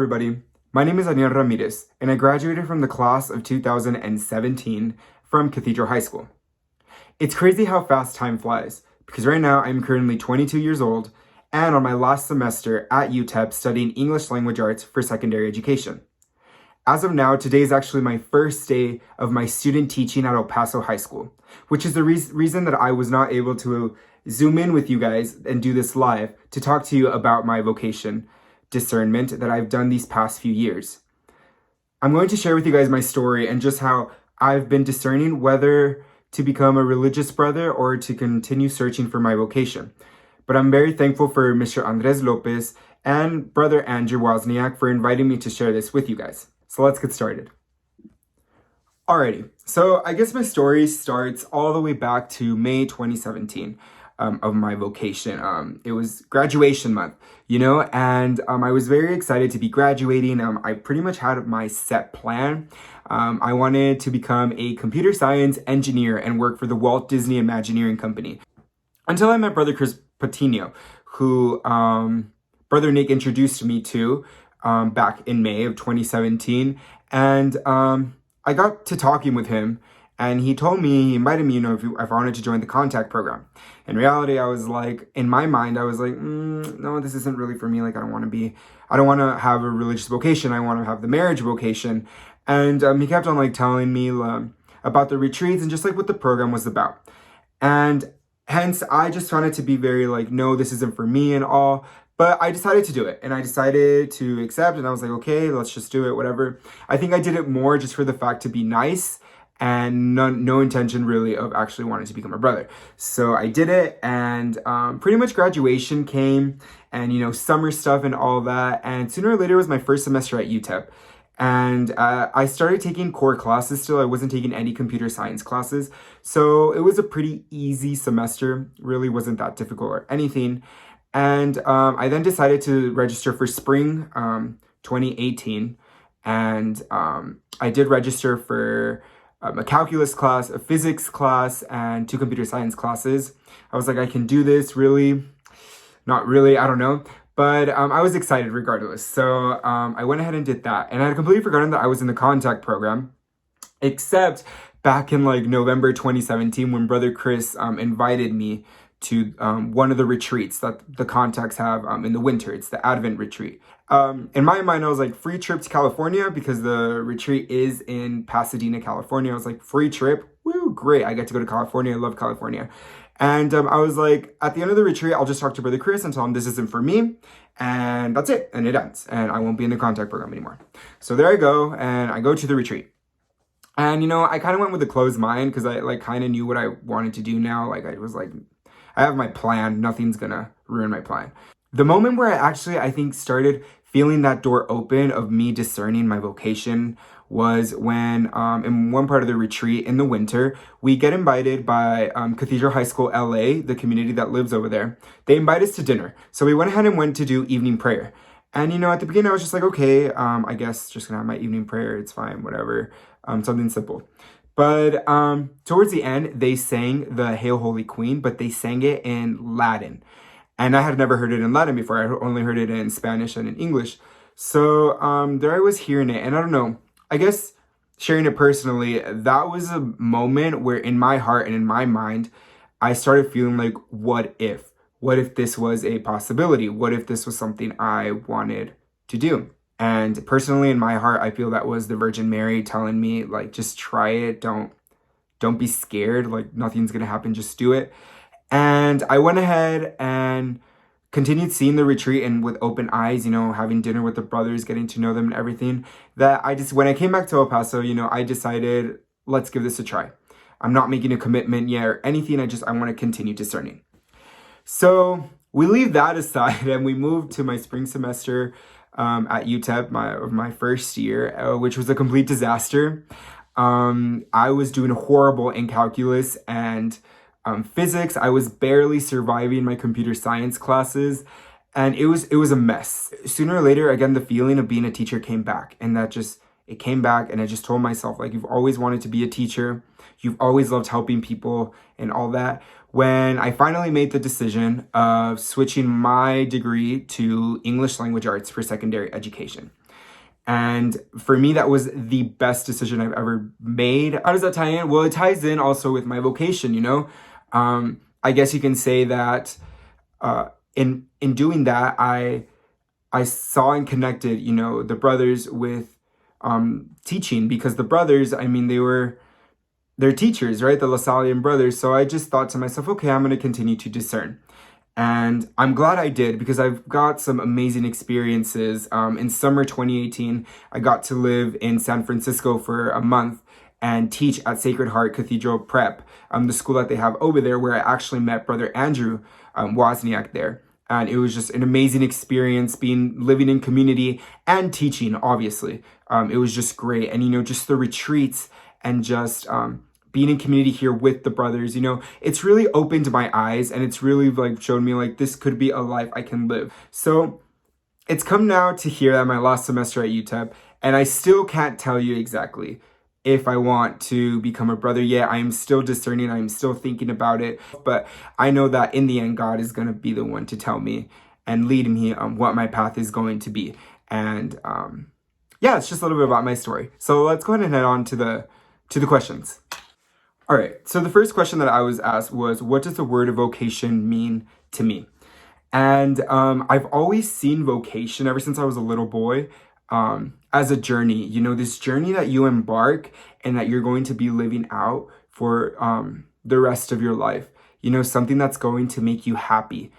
everybody. My name is Daniel Ramirez, and I graduated from the class of 2017 from Cathedral High School. It's crazy how fast time flies, because right now I'm currently 22 years old and on my last semester at UTEP studying English Language Arts for secondary education. As of now, today is actually my first day of my student teaching at El Paso High School, which is the reason that I was not able to Zoom in with you guys and do this live to talk to you about my vocation, Discernment, that I've done these past few years. I'm going to share with you guys my story and just how I've been discerning whether to become a religious brother or to continue searching for my vocation. But I'm very thankful for Mr. Andres Lopez and Brother Andrew Wozniak for inviting me to share this with you guys. So let's get started. Alrighty, so I guess my story starts all the way back to May 2017 of my vocation. It was graduation month, and I was very excited to be graduating. I pretty much had my set plan. I wanted to become a computer science engineer and work for the Walt Disney Imagineering Company. Until I met Brother Chris Patino, who Brother Nick introduced me to back in May of 2017. And I got to talking with him, and he invited me, if I wanted to join the contact program. In reality, I was like, in my mind, I was like, no, this isn't really for me. Like, I don't want to have a religious vocation. I want to have the marriage vocation. And he kept on telling me about the retreats and just what the program was about. And hence, I just found it to be very no, this isn't for me and all. But I decided to do it, and I decided to accept, and I was like, okay, let's just do it, whatever. I think I did it more just for the fact to be nice and no intention really of actually wanting to become a brother. So I did it, and pretty much graduation came, and summer stuff and all that. And sooner or later, it was my first semester at UTEP. And I started taking core classes still. I wasn't taking any computer science classes. So it was a pretty easy semester, really wasn't that difficult or anything. And I then decided to register for spring 2018. And I did register for a calculus class, a physics class, and 2 computer science classes. I was like, I can do this, really? Not really, I don't know. But I was excited regardless. So I went ahead and did that. And I had completely forgotten that I was in the contact program, except back in November 2017 when Brother Chris invited me to one of the retreats that the contacts have in the winter. It's the Advent retreat. In my mind, I was like, free trip to California because the retreat is in Pasadena, California. I was like, free trip? Woo, great. I get to go to California. I love California. And I was like, at the end of the retreat, I'll just talk to Brother Chris and tell him this isn't for me. And that's it. And it ends. And I won't be in the contact program anymore. So there I go. And I go to the retreat. And, I kind of went with a closed mind because I kind of knew what I wanted to do now. I was like, I have my plan. Nothing's going to ruin my plan. The moment where I think started feeling that door open of me discerning my vocation was when in one part of the retreat in the winter, we get invited by Cathedral High School LA, the community that lives over there. They invite us to dinner. So we went ahead and went to do evening prayer. And, at the beginning, I was just like, okay, I guess just going to have my evening prayer. It's fine, whatever. Something simple. But towards the end, they sang the Hail Holy Queen, but they sang it in Latin. And I had never heard it in Latin before. I only heard it in Spanish and in English. So there I was hearing it. And I don't know, I guess sharing it personally, that was a moment where in my heart and in my mind, I started feeling like, what if? What if this was a possibility? What if this was something I wanted to do? And personally, in my heart, I feel that was the Virgin Mary telling me, just try it. Don't be scared. Nothing's going to happen. Just do it. And I went ahead and continued seeing the retreat and with open eyes, having dinner with the brothers, getting to know them and everything. That when I came back to El Paso, I decided, let's give this a try. I'm not making a commitment yet or anything. I want to continue discerning. So we leave that aside and we move to my spring semester at UTEP, my first year, which was a complete disaster. I was doing horrible in calculus and physics. I was barely surviving my computer science classes, and it was a mess. Sooner or later, again, the feeling of being a teacher came back, and it came back, and I just told myself, you've always wanted to be a teacher. You've always loved helping people and all that. When I finally made the decision of switching my degree to English Language Arts for secondary education. And for me, that was the best decision I've ever made. How does that tie in? Well, it ties in also with my vocation, I guess you can say that in doing that, I saw and connected, the brothers with teaching, because the brothers, I mean, they're teachers, right? The Lasallian brothers. So I just thought to myself, okay, I'm going to continue to discern. And I'm glad I did, because I've got some amazing experiences. In summer 2018, I got to live in San Francisco for a month and teach at Sacred Heart Cathedral Prep, the school that they have over there, where I actually met Brother Andrew Wozniak there. And it was just an amazing experience living in community and teaching, obviously. It was just great. And, just the retreats and just being in community here with the brothers, it's really opened my eyes, and it's really showed me this could be a life I can live. So it's come now to here at my last semester at UTEP, and I still can't tell you exactly if I want to become a brother yet. I am still discerning. I'm still thinking about it, but I know that in the end, God is going to be the one to tell me and lead me on what my path is going to be. And yeah, it's just a little bit about my story. So let's go ahead and head on to the questions. All right, so the first question that I was asked was, what does the word vocation mean to me? And I've always seen vocation ever since I was a little boy as a journey, this journey that you embark and that you're going to be living out for the rest of your life, something that's going to make you happy,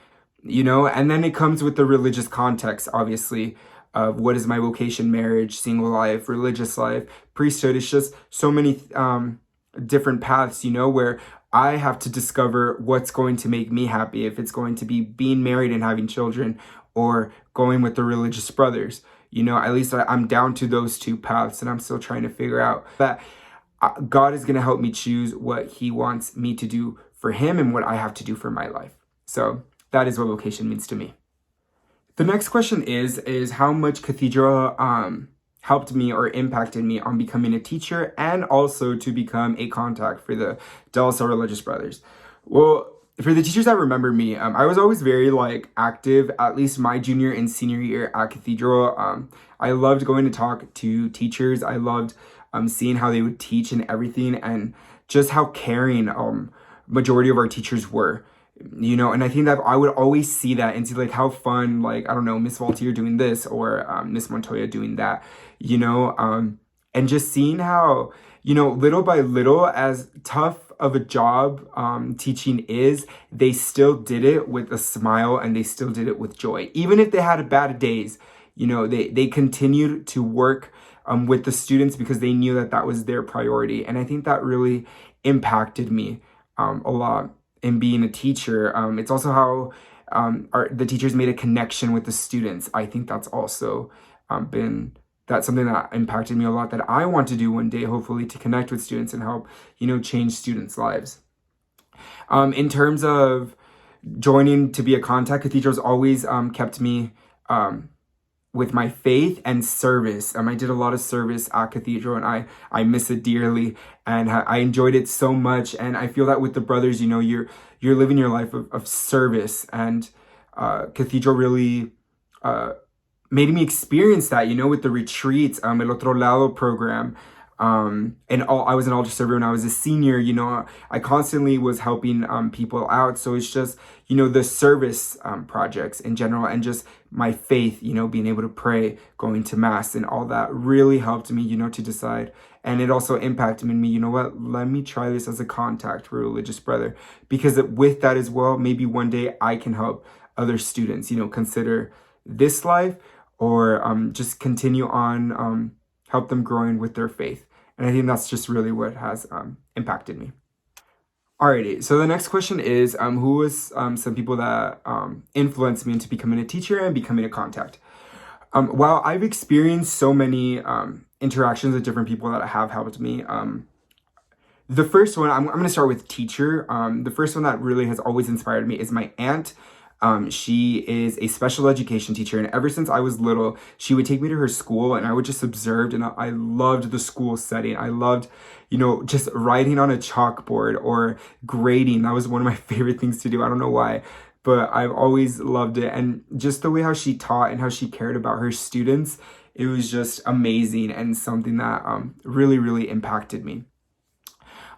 and then it comes with the religious context, obviously, of what is my vocation: marriage, single life, religious life, priesthood. It's just so many different paths, where I have to discover what's going to make me happy, if it's going to be being married and having children, or going with the religious brothers. At least I'm down to those two paths, and I'm still trying to figure out that God is going to help me choose what he wants me to do for him and what I have to do for my life. So that is what vocation means to me. The next question is how much Cathedral helped me or impacted me on becoming a teacher and also to become a contact for the De La Salle Religious Brothers. Well, for the teachers that remember me, I was always very active, at least my junior and senior year at Cathedral. I loved going to talk to teachers. I loved seeing how they would teach and everything, and just how caring majority of our teachers were. And I think that I would always see that and see how fun, I don't know, Miss Valtier doing this or Miss Montoya doing that, and just seeing how, little by little, as tough of a job teaching is, they still did it with a smile and they still did it with joy. Even if they had bad days, they continued to work with the students because they knew that was their priority. And I think that really impacted me a lot in being a teacher. It's also how the teachers made a connection with the students. I think that's also that's something that impacted me a lot, that I want to do one day, hopefully, to connect with students and help, change students' lives. In terms of joining to be a contact, Cathedral's always kept me with my faith and service. I did a lot of service at Cathedral, and I miss it dearly, and I enjoyed it so much. And I feel that with the brothers, you're living your life of service, and Cathedral really made me experience that, with the retreats, El Otro Lado program. I was an altar server when I was a senior. I constantly was helping people out. So it's just, the service projects in general, and just my faith, being able to pray, going to mass, and all that really helped me, to decide. And it also impacted me, let me try this as a contact for a religious brother, because with that as well, maybe one day I can help other students, consider this life, or just continue on, help them growing with their faith. And I think that's just really what has impacted me. Alrighty, so the next question is, who was some people that influenced me into becoming a teacher and becoming a contact? While I've experienced so many interactions with different people that have helped me, the first one, I'm going to start with teacher. The first one that really has always inspired me is my aunt. She is a special education teacher, and ever since I was little, she would take me to her school, and I would just observe, and I loved the school setting. I loved, just writing on a chalkboard or grading. That was one of my favorite things to do. I don't know why, but I've always loved it. And just the way how she taught and how she cared about her students, it was just amazing and something that really, really impacted me.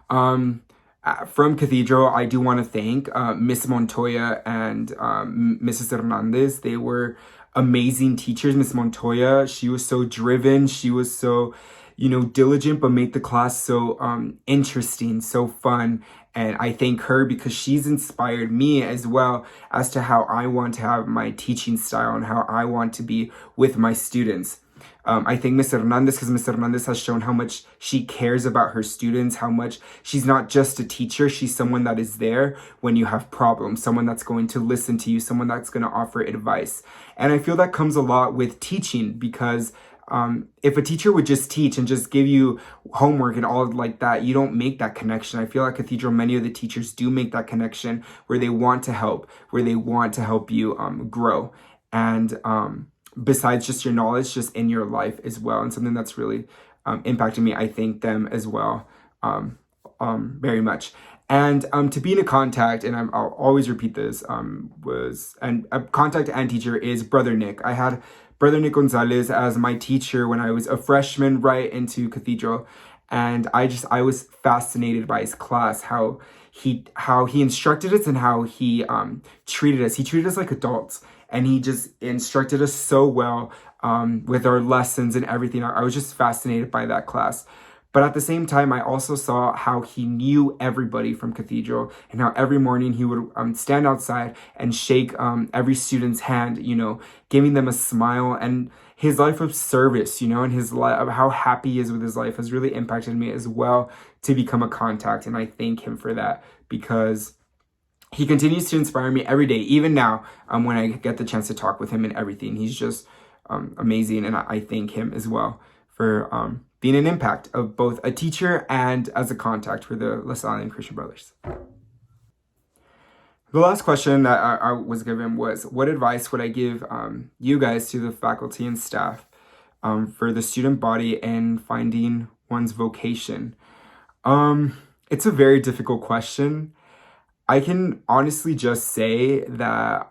From Cathedral, I do want to thank Miss Montoya and Mrs. Hernandez. They were amazing teachers. Miss Montoya, she was so driven. She was so, diligent, but made the class so interesting, so fun. And I thank her because she's inspired me as well as to how I want to have my teaching style and how I want to be with my students. I think Ms. Hernandez, because Ms. Hernandez has shown how much she cares about her students, how much she's not just a teacher, she's someone that is there when you have problems, someone that's going to listen to you, someone that's going to offer advice. And I feel that comes a lot with teaching because if a teacher would just teach and just give you homework and all like that, you don't make that connection. I feel like Cathedral, many of the teachers do make that connection where they want to help, where they want to help you grow. And besides just your knowledge, just in your life as well. And something that's really impacted me, I thank them as well very much. And to be in a contact, and I'll always repeat this, and a contact and teacher is Brother Nick. I had Brother Nick Gonzalez as my teacher when I was a freshman right into Cathedral. And I was fascinated by his class, how he instructed us and how he treated us. He treated us like adults. And he just instructed us so well with our lessons and everything. I was just fascinated by that class. But at the same time, I also saw how he knew everybody from Cathedral and how every morning he would stand outside and shake every student's hand, giving them a smile. And his life of service, and his life, how happy he is with his life has really impacted me as well to become a contact. And I thank him for that because he continues to inspire me every day, even now when I get the chance to talk with him and everything. He's just amazing. And I thank him as well for being an impact of both a teacher and as a contact for the LaSalle Christian Brothers. The last question that I was given was, what advice would I give you guys to the faculty and staff for the student body and finding one's vocation? It's a very difficult question. I can honestly just say that,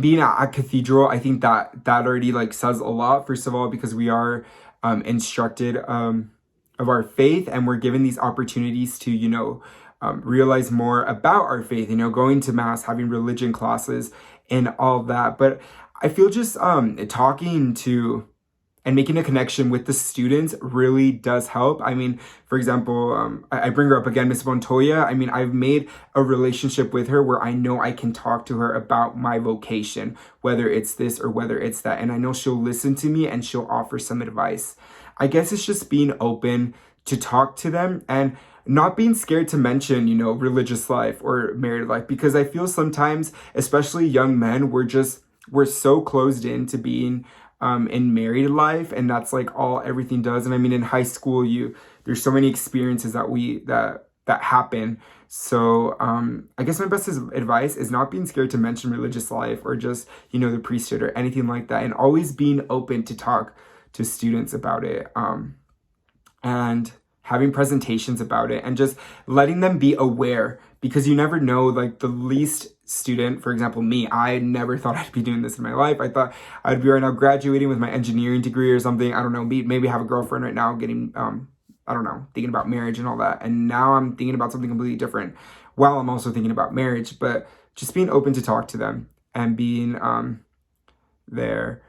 being at Cathedral, I think that already says a lot. First of all, because we are instructed of our faith, and we're given these opportunities to, realize more about our faith, going to mass, having religion classes and all that. But I feel just talking to and making a connection with the students really does help. For example, I bring her up again, Miss Montoya. I've made a relationship with her where I know I can talk to her about my vocation, whether it's this or whether it's that. And I know she'll listen to me and she'll offer some advice. I guess it's just being open to talk to them and not being scared to mention, religious life or married life, because I feel sometimes, especially young men, we're so closed in to being in married life, and that's all everything does. And in high school, there's so many experiences that happen. So I guess my best advice is not being scared to mention religious life or just the priesthood or anything like that, and always being open to talk to students about it, and having presentations about it, and just letting them be aware, because you never know, the least student, for example, me, I never thought I'd be doing this in my life. I thought I'd be right now graduating with my engineering degree or something. I don't know, maybe have a girlfriend right now, getting, thinking about marriage and all that. And now I'm thinking about something completely different while I'm also thinking about marriage. But just being open to talk to them and being there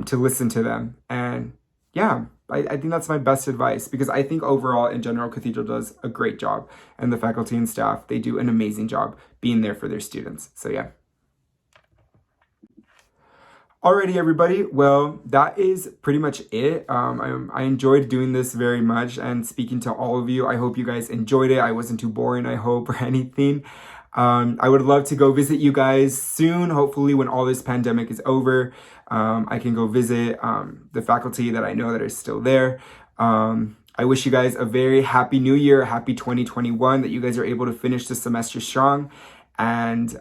to listen to them. And yeah, I think that's my best advice, because I think overall in general, Cathedral does a great job, and the faculty and staff, they do an amazing job being there for their students. So yeah. Alrighty, everybody. Well, that is pretty much it. I enjoyed doing this very much and speaking to all of you. I hope you guys enjoyed it. I wasn't too boring, I hope, or anything. I would love to go visit you guys soon. Hopefully when all this pandemic is over, I can go visit the faculty that I know that are still there. I wish you guys a very happy new year, happy 2021, that you guys are able to finish the semester strong. And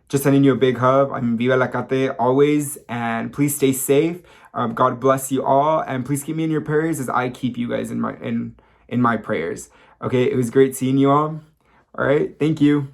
just sending you a big hug. Viva la Cate always, and please stay safe. God bless you all, and please keep me in your prayers as I keep you guys in my prayers. Okay, it was great seeing you all. All right, thank you.